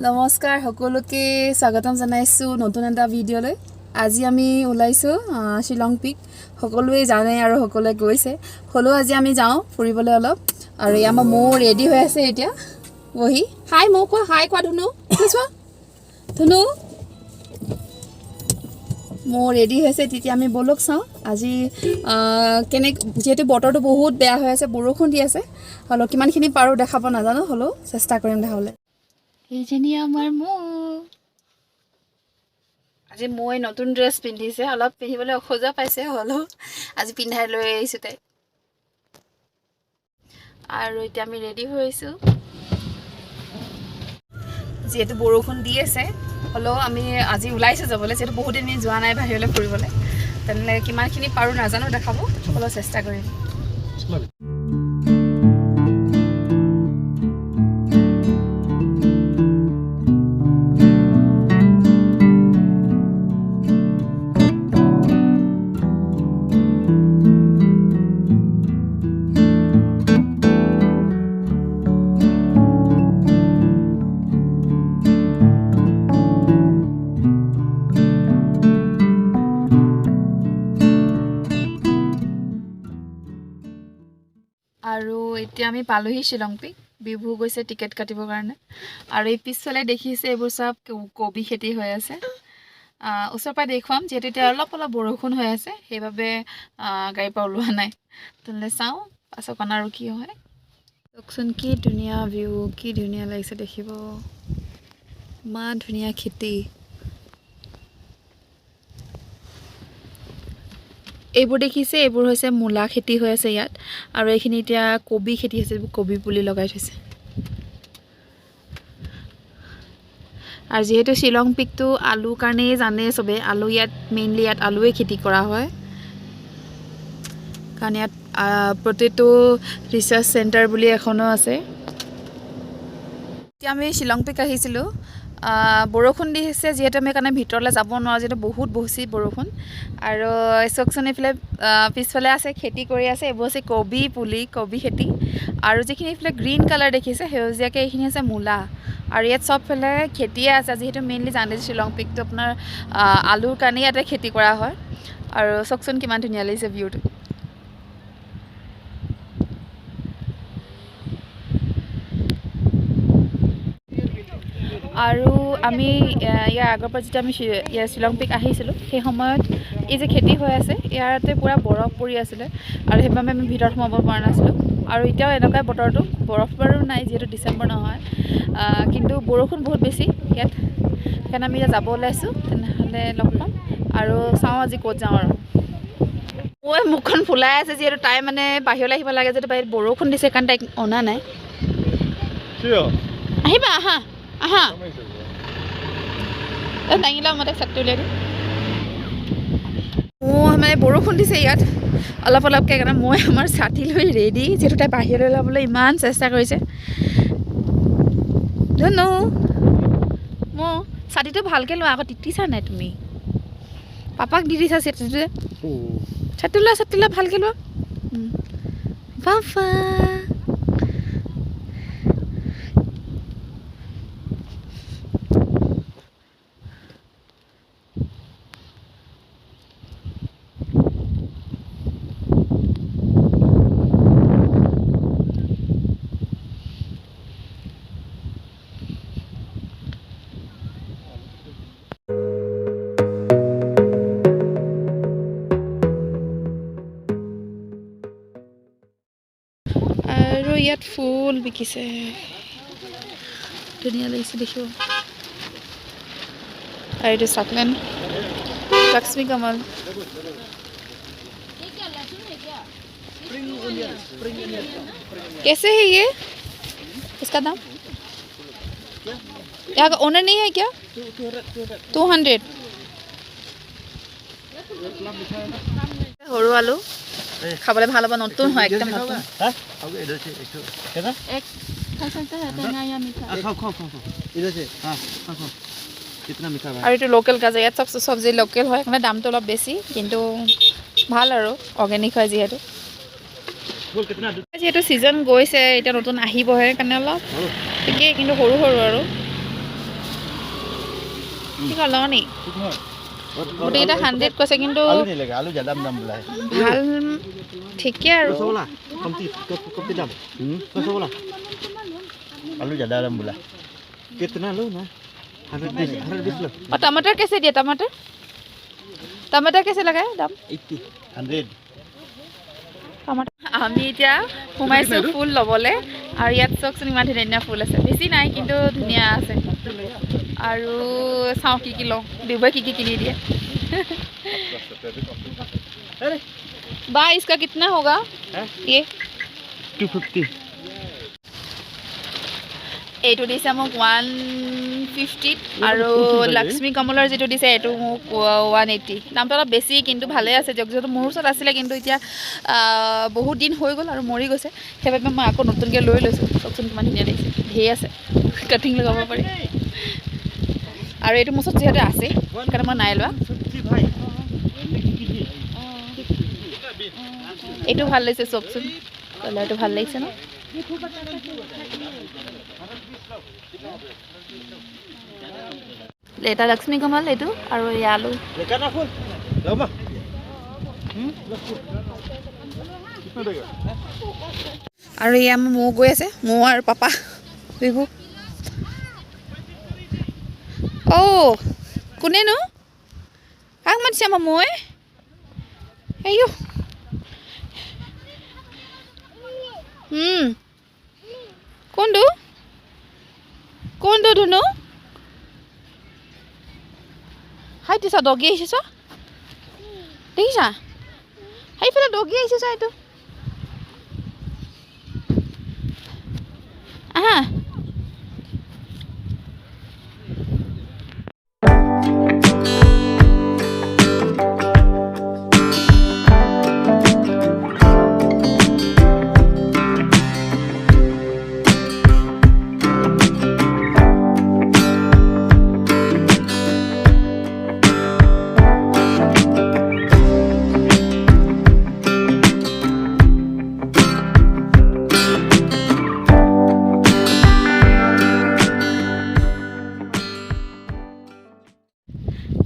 নমস্কাৰ সকলোকে স্বাগতম জনাইছো নতুন এটা ভিডিঅ'লৈ। আজি আমি ওলাইছো শ্বিলং পিক। সকলোৱে জানে আৰু সকলোৱে গৈছে, হ'লেও আজি আমি যাওঁ ফুৰিবলৈ অলপ। আৰু আমাৰ মৌ ৰেডি হৈ আছে এতিয়া বহি। হাই মৌ কোৱা, হাই কোৱা ধুনু, চোৱা ধুনু মৌ ৰেডি হৈছে। তেতিয়া আমি বলক চাওঁ আজি যিহেতু বতৰটো বহুত বেয়া হৈ আছে, বৰষুণ দি আছে, হ'লেও কিমানখিনি পাৰোঁ দেখাব নাজানো, হ'লেও চেষ্টা কৰিম দেখাবলৈ। এইজনী আমাৰ মৌ। আজি মই নতুন ড্ৰেছ পিন্ধিছে, অলপ পিন্ধিবলৈ অসুবিধা পাইছে, হ'লেও আজি পিন্ধাই লৈ আহিছোঁ তাই। আৰু এতিয়া আমি ৰেডি হৈছোঁ। যিহেতু বৰষুণ দি আছে, হ'লেও আমি আজি ওলাইছোঁ যাবলৈ, যিহেতু বহুত দিন যোৱা নাই বাহিৰলৈ ফুৰিবলৈ। তেনেহ'লে কিমানখিনি পাৰোঁ নাজানো, দেখাব অলপ চেষ্টা কৰিম। আৰু এতিয়া আমি পালোহি শ্বিলং পিক। বিভু গৈছে টিকেট কাটিবৰ কাৰণে। আৰু এই পিছফালে দেখিছে এইবোৰ চব কবি খেতি হৈ আছে। ওচৰৰ পৰা দেখুৱাম, যিহেতু এতিয়া অলপ বৰষুণ হৈ আছে, সেইবাবে গাড়ীৰ পৰা ওলোৱা নাই। তেনেহ'লে চাওঁ পাছৰকণ আৰু কি হয়। চাওকচোন কি ধুনীয়া ভিউ, কি ধুনীয়া লাগিছে দেখিব, ইমান ধুনীয়া খেতি। এইবোৰ দেখিছে, এইবোৰ হৈছে মূলা খেতি হৈ আছে ইয়াত। আৰু এইখিনি এতিয়া কবি খেতি হৈছে, কবি পুলি লগাই থৈছে। আৰু যিহেতু শ্বিলং পিকটো আলুৰ কাৰণেই জানে চবে, আলু ইয়াত মেইনলি ইয়াত আলুৱে খেতি কৰা হয়, কাৰণ ইয়াত প্ৰতিটো ৰিচাৰ্চ চেণ্টাৰ বুলি এখনো আছে। এতিয়া আমি শ্বিলং পিক আহিছিলোঁ। বৰষুণ দিছে, যিহেতু আমি কাৰণে ভিতৰলৈ যাব নোৱাৰোঁ, যিহেতু বহুত বেছি বৰষুণ। আৰু চাওকচোন এইফালে পিছফালে আছে খেতি কৰি আছে, এইবোৰ হৈছে কবি পুলি, কবি খেতি। আৰু যিখিনি এইফালে গ্ৰীণ কালাৰ দেখিছে সেউজীয়াকৈ, এইখিনি হৈছে মূলা। আৰু ইয়াত চবফালে খেতিয়ে আছে, যিহেতু মেইনলি জানে শ্বিলং পিকটো আপোনাৰ আলুৰ কাৰণে ইয়াতে খেতি কৰা হয়। আৰু চাওকচোন কিমান ধুনীয়া লাগিছে ভিউটো। আৰু আমি ইয়াৰ আগৰ পৰা যেতিয়া আমি ইয়াৰ শ্বিলং পিক আহিছিলোঁ, সেই সময়ত এই যে খেতি হৈ আছে ইয়াতে পূৰা বৰফ পৰি আছিলে, আৰু সেইবাবে আমি ভিতৰত সোমাব পৰা নাছিলোঁ। আৰু এতিয়াও এনেকুৱাই বতৰটো, বৰফ বাৰু নাই যিহেতু ডিচেম্বৰ নহয়, কিন্তু বৰষুণ বহুত বেছি ইয়াত। সেইকাৰণে আমি এতিয়া যাব ওলাইছোঁ। তেনেহ'লে লগ পাম আৰু চাওঁ আজি ক'ত যাওঁ। আৰু মই মুখখন ফুলাই আছে, যিহেতু তাই মানে বাহিৰলৈ আহিব লাগে, যিহেতু বাহিৰত বৰষুণ দিছে, কাৰণ তাইক অনা নাই। আহিবা, আহা আহা, দাঙিলা মই তাইক ছাতি উলিয়াই দিম। মানে বৰষুণ দিছে ইয়াত অলপকৈ, কাৰণে মই আমাৰ ছাতি লৈ ৰেডি, যিহেতু তাই বাহিৰলৈ ওলাবলৈ ইমান চেষ্টা কৰিছে। ধুনু মই ছাতিটো ভালকৈ লোৱা আকৌ, তিতিছা নাই তুমি? পাপাক দি দিছা ছাতিটো, ছাতি লোৱা ভালকৈ লোৱা। বাবা আৰু ইয়াত ফুল বিকিছে, ধুনীয়া লাগিছে দেখিব। और ये सकलेन लक्ष्मी कमल। कैसे है ये, इसका दाम? यहाँ का ओनर नहीं है क्या? 200। সৰু আলু খাবলৈ ভাল হ'ব, নতুন হয় একদম নতুন। আৰু এইটো লোকেল গাজৰ, ইয়াত চব চব্জি লোকেল হয়, মানে দামটো অলপ বেছি, কিন্তু ভাল আৰু অৰ্গেনিক হয় যিহেতু। যিহেতু ছিজন গৈছে, এতিয়া নতুন আহিবহে, কাৰণে অলপ ঠিকেই, কিন্তু সৰু সৰু আৰু কি কল নি গোটেইকেইটা 100 কৈছে কিন্তু আলু জ্যাদা দাম বোলা ভাল ঠিকে আৰু ৰসগোল্লা কমতি দাম ৰসগোল্লা आलू ज़्यादा दाम बोला कितना लो ना 120 लो और टमाटर कैसे दिया टमाटर कैसे लगाए दाम 80 100 टमाटर আমি এতিয়া সোমাইছো ফুল লবলে আৰু ইয়াত চকচোন ইমান ধুনীয়া ফুল আছে বেছি নাই কিন্তু ধুনীয়া আছে আৰু চাও কি কি লওঁ দিবই কি কিনি দিয়ে बा इसका कितना होगा ये 250 এইটো দিছে মোক 150 আৰু লক্ষ্মী কমলৰ যেটো দিছে এটো মোক 180 দামটো অলপ বেছি কিন্তু ভালে আছে যদিও মোৰ ওচৰত আছিল কিন্তু এতিয়া বহুত দিন হৈ গ'ল আৰু মৰি গৈছে সেইবাবে মই আকৌ নতুনকৈ লৈ লৈছো চকচোন কিমান ধুনীয়া দেখিছে ধেই আছে কাটিং লগাব পাৰি আৰু এইটো মোৰ ওচৰত যেহেতু আছে কাৰণ মই নাই লোৱা এইটো ভাল লাগিছে চকচোন কালাৰটো ভাল লাগিছে ন এটা লক্ষ্মী কমল এইটো আৰু এই আলু আৰু এই আমাৰ মৌ গৈ আছে মৌ আৰু পাপা বিভু কোনেনো কাক মাতিছে আমাৰ মৌয়ে আইও কোনটো ধুনু হাই দিছা ডগি আহিছে দেখিছা সেইফালে ডগি আহিছে এইটো আহা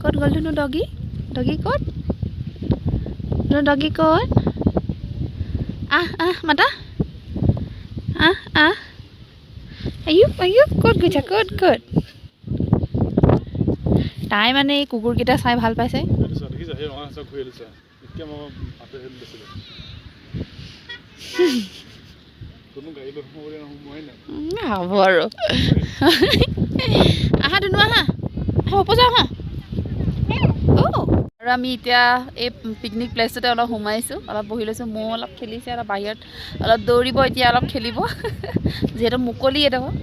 ক'ত গ'ল ধুনু ডগি ক'ত ধুনু ডগি ক'ত মাতা আয়ু ক'ত গৈছা ক'ত তাই মানে এই কুকুৰকেইটা চাই ভাল পাইছে হ'ব আৰু আহা ধুনু আহা হ'ব যাওঁ আহা আৰু আমি এতিয়া এই পিকনিক প্লেচটোতে অলপ সোমাইছোঁ অলপ বহি লৈছোঁ মৌ অলপ খেলিছে অলপ বাহিৰত অলপ দৌৰিব এতিয়া অলপ খেলিব যিহেতু মুকলি এডোখৰ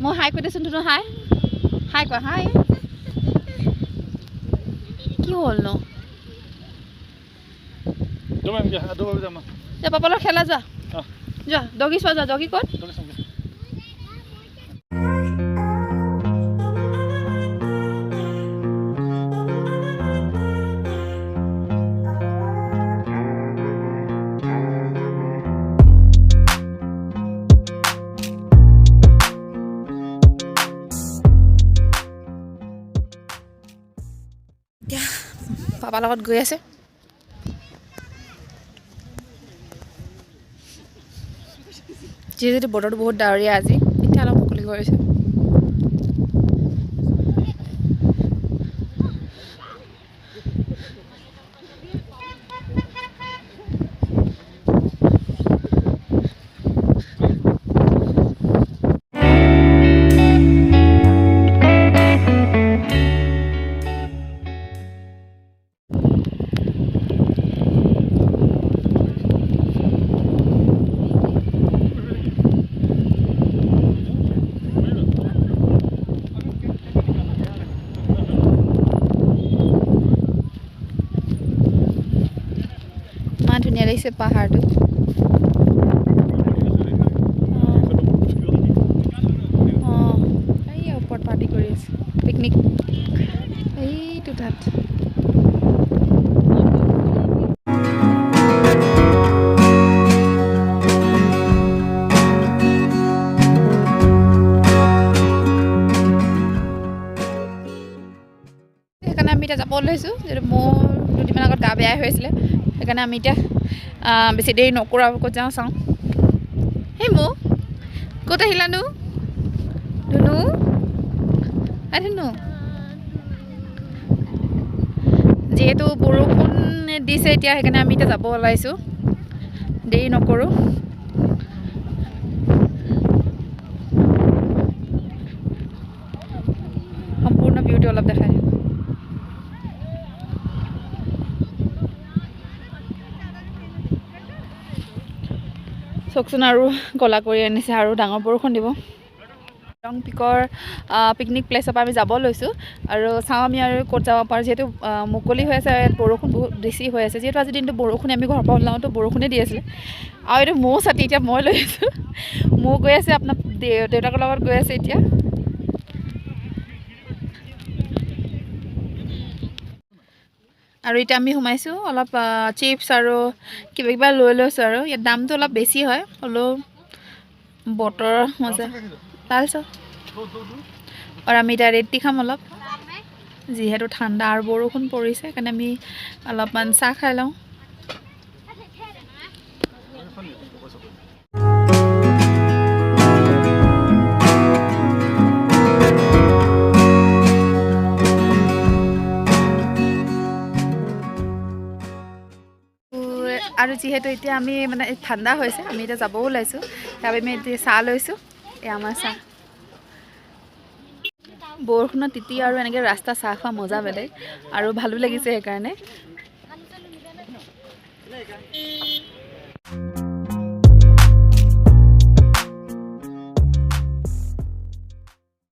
মই হাই কৈ দেচোন ধুনু হাই কোৱা হাই কি হ'ল ন পাপালৰ খেলা যোৱা ডগি চোৱা যোৱা ডগি ক'ত পাপাৰ লগত গৈ আছে যিহেতু বতৰটো বহুত ডাৱৰীয়া আজি এতিয়া অলপ মুকলি কৰিছে ধুনীয়া লাগিছে পাহাৰটো এই ওপৰত পাৰ্টি কৰি আছে পিকনিক এইটো তাত লৈছোঁ যিহেতু মোৰ দুদিনমান আগত গা বেয়াই হৈ আছিলে সেইকাৰণে আমি এতিয়া বেছি দেৰি নকৰোঁ আৰু ক'ত যাওঁ চাওঁ সেই মোৰ ক'ত আহিলানো ধুনু ধুনু যিহেতু বৰষুণ দিছে এতিয়া সেইকাৰণে আমি এতিয়া যাব ওলাইছোঁ দেৰি নকৰোঁ সম্পূৰ্ণ ভিউটো অলপ দেখাই দিওঁ চকচোন আৰু ক'লা কৰি আনিছে আৰু ডাঙৰ বৰষুণ দিব লং পিকৰ পিকনিক প্লেচৰ পৰা আমি যাব লৈছোঁ আৰু চাওঁ আমি আৰু ক'ত যাব পাৰোঁ যিহেতু মুকলি হৈ আছে ইয়াত বৰষুণ বহুত বেছি হৈ আছে যিহেতু আজি দিনটো বৰষুণে আমি ঘৰৰ পৰা ওলাওঁতো বৰষুণে দি আছিলে আৰু এইটো মৌ ছাতি এতিয়া মই লৈ আছোঁ মৌ গৈ আছে আপোনাৰ দেউতাকৰ লগত গৈ আছে এতিয়া আৰু এতিয়া আমি সোমাইছোঁ অলপ চিপছ আৰু কিবা কিবা লৈ লৈছোঁ আৰু ইয়াত দামটো অলপ বেছি হয় হ'লেও বতৰৰ মজা ভাল চাওঁ আৰু আমি এতিয়া ৰেড টি খাম অলপ যিহেতু ঠাণ্ডা আৰু বৰষুণ পৰিছে সেইকাৰণে আমি অলপমান চাহ খাই লওঁ আৰু যিহেতু এতিয়া আমি মানে ঠাণ্ডা হৈছে আমি এতিয়া যাবও ওলাইছোঁ তাৰবাবে আমি এতিয়া চাহ লৈছোঁ এই আমাৰ চাহ বৰষুণত তিতি আৰু এনেকৈ ৰাস্তা চাহ খোৱা মজা বেলেগ আৰু ভালো লাগিছে সেইকাৰণে